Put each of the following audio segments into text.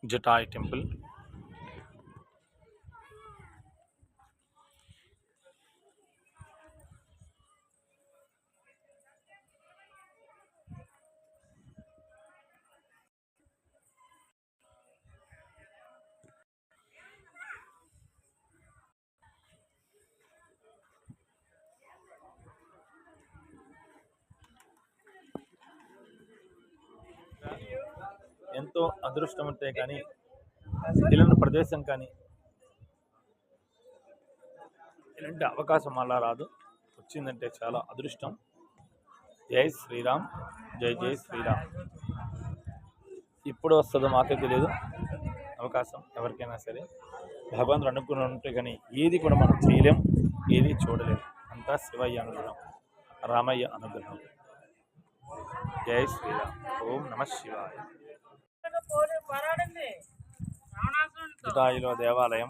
జటాయ్ temple. ఎంతో అదృష్టం ఉంటే కానీ ఇలాంటి ప్రదేశం కానీ ఇలాంటి అవకాశం అలా రాదు. వచ్చిందంటే చాలా అదృష్టం. జై శ్రీరామ్, జై జై శ్రీరామ్. ఇప్పుడు వస్తుందో మాకే తెలియదు. అవకాశం ఎవరికైనా సరే భగవంతుడు అనుకుని ఉంటే కానీ ఏది కూడా మనం చేయలేం, ఏది చూడలేం. అంతా శివయ్య అనుగ్రహం, రామయ్య అనుగ్రహం. జై శ్రీరామ్. ఓం నమ శివాయ. జటాయులో దేవాలయం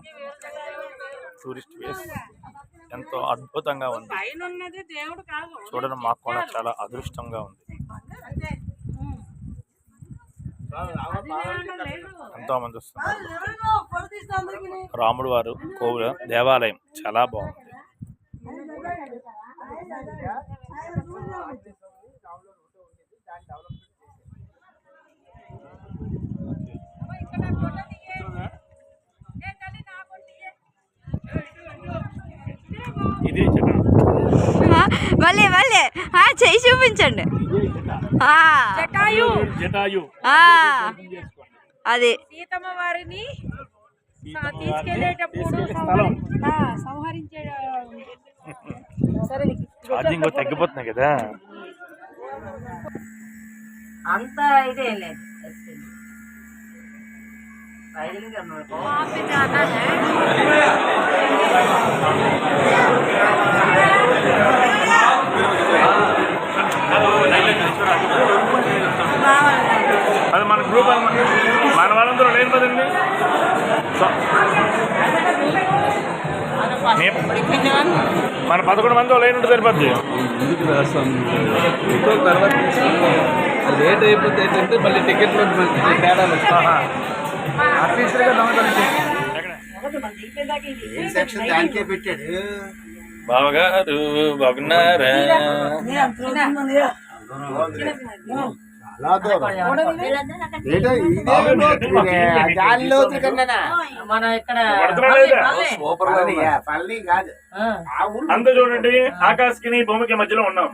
టూరిస్ట్ ప్లేస్ ఎంతో అద్భుతంగా ఉంది. చూడడం మాకు కూడా చాలా అదృష్టంగా ఉంది. ఎంతో మంది వస్తున్నారు. రాముడు వారు కోవిల దేవాలయం చాలా బాగుంది. ఇదే మళ్ళీ మళ్ళీ చేయి చూపించండి. జటాయు అది సీతమ్మ వారిని తీసుకెళ్లేటప్పుడు సంహరించే ఛార్జింగ్ తగ్గిపోతున్నాయి కదా. అంత ఇదే లేదు. అది మన గ్రూప్ మన వాళ్ళందరూ లేని కదండి. మన 11 మంది లేని ఉంటే సరిపోద్ది. తర్వాత లేట్ అయిపోతే ఏంటంటే మళ్ళీ టికెట్లో తేడాలు బావగారు బాగున్నారా? అంతా చూడండి, ఆకాశకి భూమికి మధ్యలో ఉన్నాం.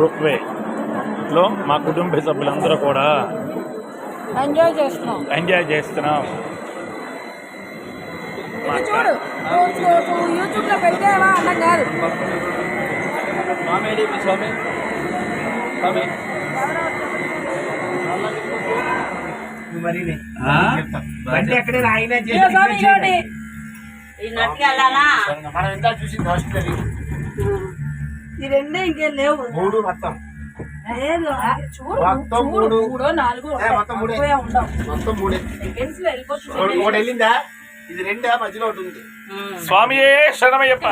రుక్వే లో మా కుటుంబ సభ్యులందరూ కూడా ఎంజాయ్ చేస్తున్నాం. చూడు యూట్యూబ్ లో పెట్టేవా అలా కాదు. ఈ రెండే ఇంకేం లేవు. 3 మొత్తం వెళ్ళిందా? ఇది 2 మధ్యలో ఉంటుంది. స్వామియే శరణమయ్యప్ప.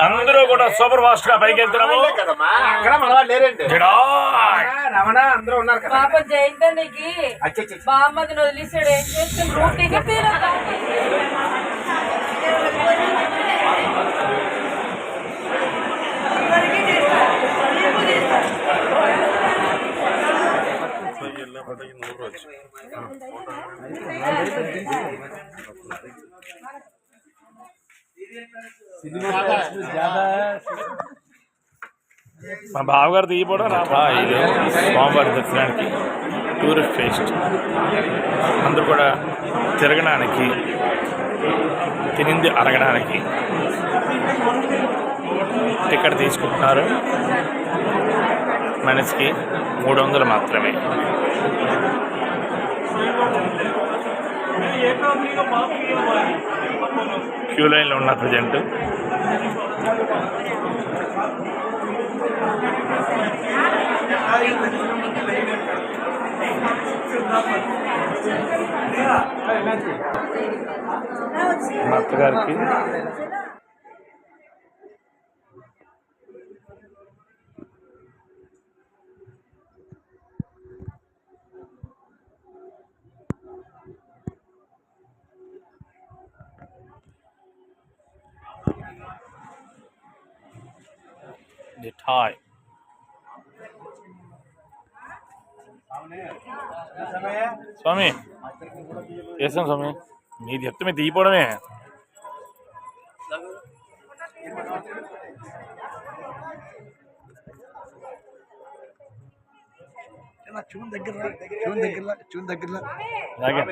అందరూ కూడా సూపర్ ఫాస్ట్ గా పైకి వెళ్తున్నాము. రమణ అందరూ ఉన్నారు కదా. పాప జయంతానికి బామ్మదిని వదిలేసాడు. ఏం చేస్తాడు? టికెట్ మా బావగారు దిగిపోవడం ఇది స్వామివారి దర్శనానికి టూరిస్ట్ ఫెస్ట్. అందరూ కూడా తిరగడానికి, తినింది అరగడానికి టికెట్ తీసుకుంటున్నారు. మనిషికి 300 మాత్రమే. క్యూ లైన్లో ఉన్న ప్రజెంట్ మా అత్తగారికి మిఠాయ్ స్వామి చేస్తాం స్వామి మీరు చెప్తే మీరు దిగిపోవడమే చూన్ దగ్గర అలాగే